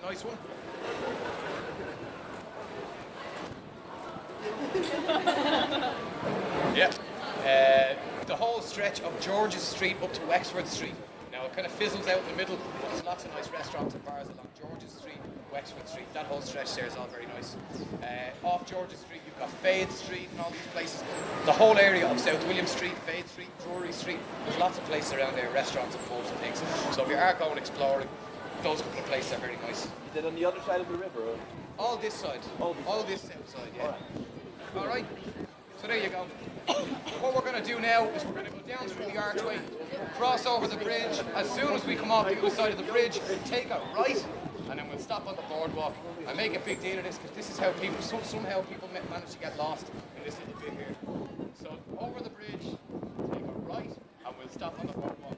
a nice one. Yeah. The whole stretch of George's Street up to Wexford Street. Now it kind of fizzles out in the middle, but there's lots of nice restaurants and bars along George's Street, Wexford Street. That whole stretch there is all very nice. Off George's Street, you've got Fade Street and all these places. The whole area of South William Street, Fade Street, Drury Street, there's lots of places around there, restaurants and pubs and things. So if you are going exploring, those couple of places are very nice. Is it on the other side of the river? Or? All this side. All this south side, yeah. All right. So there you go. What we're going to do now is we're going to go down through the archway, cross over the bridge. As soon as we come off the other side of the bridge, take a right, and then we'll stop on the boardwalk. I make a big deal of this because this is how people, somehow people manage to get lost in this little bit here. So over the bridge, take a right, and we'll stop on the boardwalk.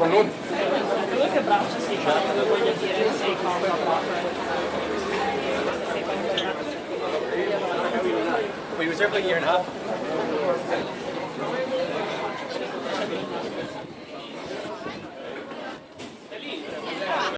Come on. We reserved like a year and a half.